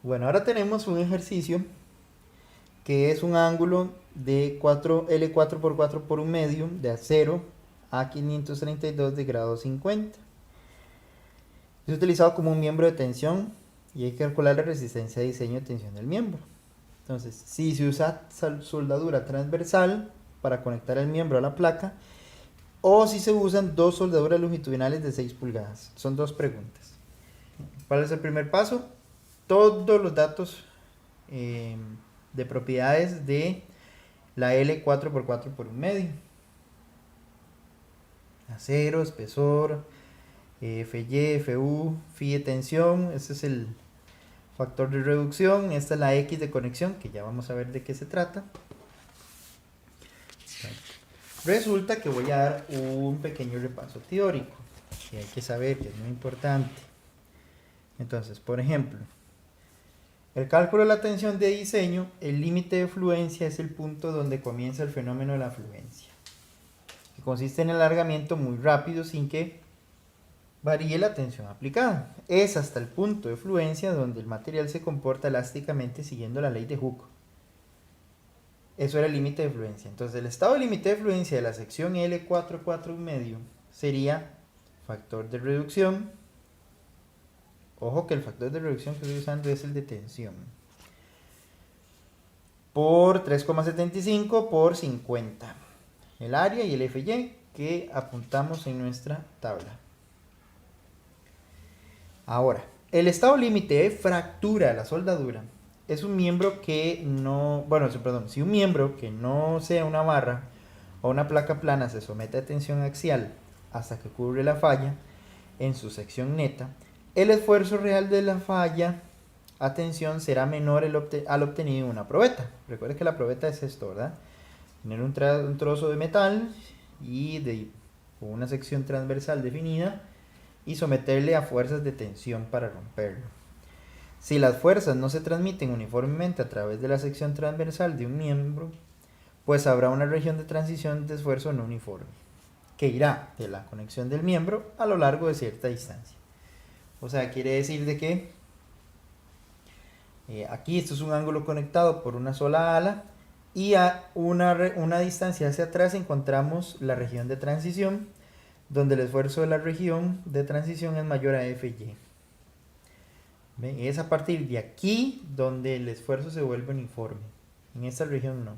Bueno, ahora tenemos un ejercicio que es un ángulo de 4, L4 por 4 por un medio de acero a 532 de grado 50. Es utilizado como un miembro de tensión y hay que calcular la resistencia de diseño de tensión del miembro. Entonces, si se usa soldadura transversal para conectar el miembro a la placa o si se usan dos soldaduras longitudinales de 6 pulgadas. Son dos preguntas. ¿Cuál es el primer paso? Todos los datos eh, de propiedades de la L4 por 4 por un medio. Acero, espesor, FY, FU, phi de tensión. Este es el factor de reducción. Esta es la X de conexión, que ya vamos a ver de qué se trata. Resulta que voy a dar un pequeño repaso teórico, que hay que saber, que es muy importante. Entonces, por ejemplo, el cálculo de la tensión de diseño, el límite de fluencia es el punto donde comienza el fenómeno de la fluencia, que consiste en el alargamiento muy rápido sin que varíe la tensión aplicada. Es hasta el punto de fluencia donde el material se comporta elásticamente siguiendo la ley de Hooke. Eso era el límite de fluencia. Entonces el estado de límite de fluencia de la sección L4, 4 y medio sería factor de reducción. Ojo que el factor de reducción que estoy usando es el de tensión. Por 3,75 por 50. El área y el FY que apuntamos en nuestra tabla. Ahora, el estado límite de fractura de la soldadura es un miembro que no, bueno, perdón, si un miembro que no sea una barra o una placa plana se somete a tensión axial hasta que cubre la falla en su sección neta, el esfuerzo real de la falla a tensión será menor al obtenido en una probeta. Recuerde que la probeta es esto, ¿verdad? Tener un trozo de metal y con una sección transversal definida y someterle a fuerzas de tensión para romperlo. Si las fuerzas no se transmiten uniformemente a través de la sección transversal de un miembro, pues habrá una región de transición de esfuerzo no uniforme, que irá de la conexión del miembro a lo largo de cierta distancia. O sea, quiere decir de que aquí esto es un ángulo conectado por una sola ala y a una distancia hacia atrás encontramos la región de transición, donde el esfuerzo de la región de transición es mayor a FY. ¿Ven? Es a partir de aquí donde el esfuerzo se vuelve uniforme. En esta región no.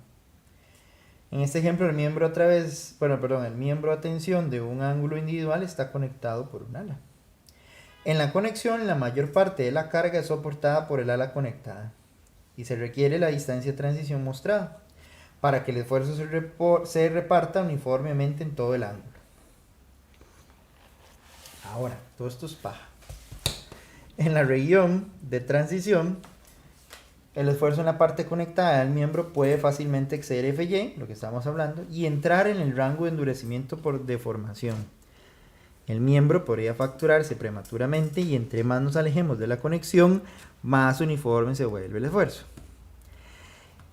En este ejemplo, el miembro el miembro a tensión de un ángulo individual está conectado por un ala. En la conexión, la mayor parte de la carga es soportada por el ala conectada y se requiere la distancia de transición mostrada para que el esfuerzo se reparta uniformemente en todo el ángulo. Ahora, todo esto es paja. En la región de transición, el esfuerzo en la parte conectada del miembro puede fácilmente exceder FY, lo que estamos hablando, y entrar en el rango de endurecimiento por deformación. El miembro podría fracturarse prematuramente y entre más nos alejemos de la conexión, más uniforme se vuelve el esfuerzo.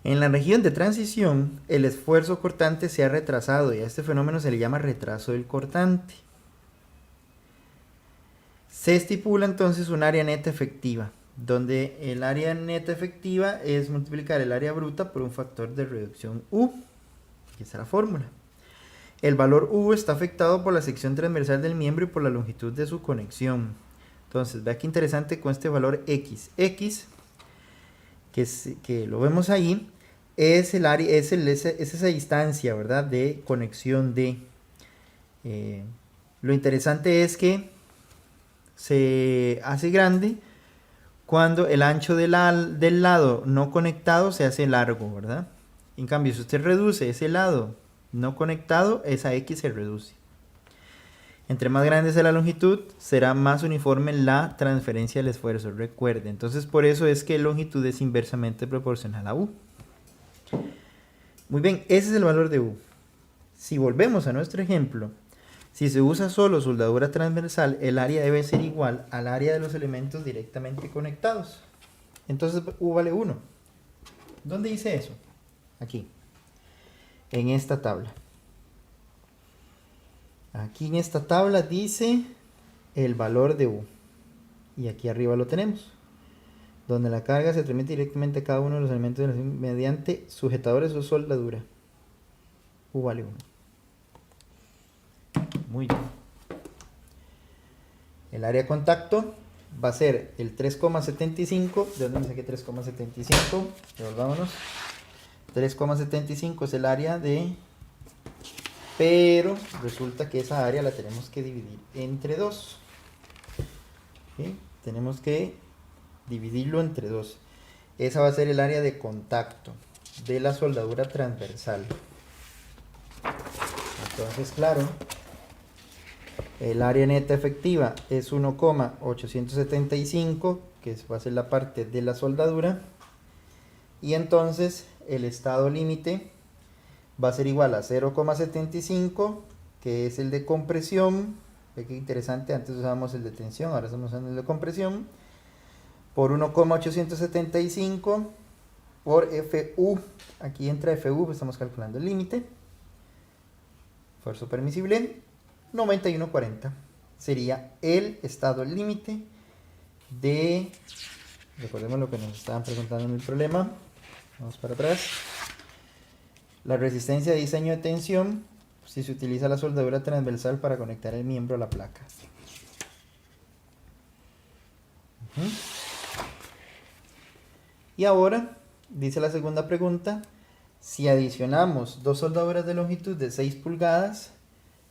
En la región de transición, el esfuerzo cortante se ha retrasado y a este fenómeno se le llama retraso del cortante. Se estipula entonces un área neta efectiva, donde el área neta efectiva es multiplicar el área bruta por un factor de reducción U. Aquí está la fórmula. El valor U está afectado por la sección transversal del miembro y por la longitud de su conexión. Entonces, vea qué interesante con este valor X. X, que lo vemos ahí, es el área, es esa distancia, ¿verdad? De conexión de. Lo interesante es que se hace grande cuando el ancho del lado no conectado se hace largo, ¿verdad? En cambio, si usted reduce ese lado no conectado, esa X se reduce. Entre más grande sea la longitud, será más uniforme la transferencia del esfuerzo, recuerde. Entonces, por eso es que la longitud es inversamente proporcional a U. Muy bien, ese es el valor de U. Si volvemos a nuestro ejemplo, si se usa solo soldadura transversal, el área debe ser igual al área de los elementos directamente conectados. Entonces U vale 1. ¿Dónde dice eso? Aquí, en esta tabla. Aquí en esta tabla dice el valor de U. Y aquí arriba lo tenemos. donde la carga se transmite directamente a cada uno de los elementos de la mediante sujetadores o soldadura. Vale 1. Muy bien. El área de contacto va a ser el 3,75. ¿De dónde me saqué 3,75? Devolvámonos. 3,75 es el área de... Pero resulta que esa área la tenemos que dividir entre 2. ¿Sí? Tenemos que dividirlo entre 2. Esa va a ser el área de contacto de la soldadura transversal. Entonces, claro, el área neta efectiva es 1,875, que va a ser la parte de la soldadura. Y entonces el estado límite va a ser igual a 0,75, que es el de compresión. Ve que interesante, antes usábamos el de tensión, ahora estamos usando el de compresión. Por 1,875 por FU. Aquí entra FU, estamos calculando el límite. Esfuerzo permisible, 91,40. Sería el estado límite de... Recordemos lo que nos estaban preguntando en el problema. Vamos para atrás. La resistencia de diseño de tensión si se utiliza la soldadura transversal para conectar el miembro a la placa. Y ahora, dice la segunda pregunta, si adicionamos dos soldaduras de longitud de 6 pulgadas,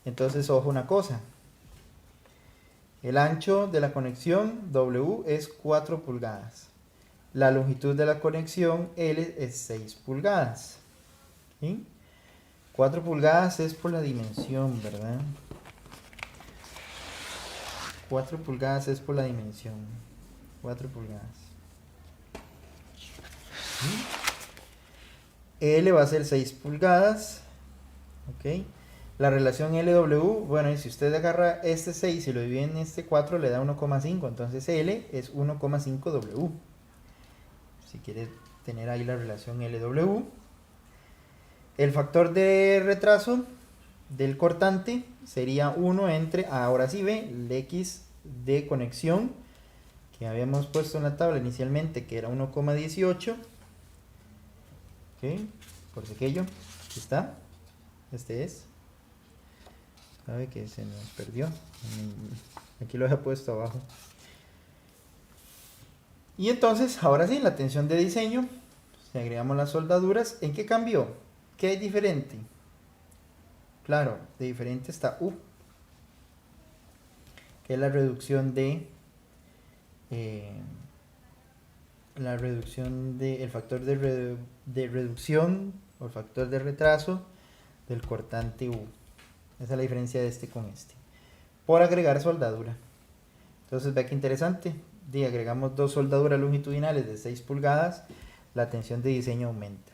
entonces ojo una cosa. El ancho de la conexión W es 4 pulgadas. La longitud de la conexión L es 6 pulgadas. ¿Sí? 4 pulgadas es por la dimensión, ¿verdad? 4 pulgadas es por la dimensión. 4 pulgadas. ¿Sí? L va a ser 6 pulgadas. ¿Ok? La relación LW, bueno, y si usted agarra este 6 y lo divide en este 4, le da 1,5. Entonces L es 1,5W. Si quieres tener ahí la relación LW. El factor de retraso del cortante sería 1 entre, ahora sí ve, el X de conexión, que habíamos puesto en la tabla inicialmente, que era 1,18. Ok, por si aquello, aquí está. Este es. Sabe que se nos perdió. Aquí lo he puesto abajo. Y entonces, ahora sí, la tensión de diseño. Si agregamos las soldaduras, ¿en qué cambió? ¿Qué es diferente? Claro, de diferente está U, que es la reducción de el factor de reducción o el factor de retraso del cortante U. Esa es la diferencia de este con este. Por agregar soldadura. Entonces, ve que interesante. Agregamos dos soldaduras longitudinales de 6 pulgadas, la tensión de diseño aumenta.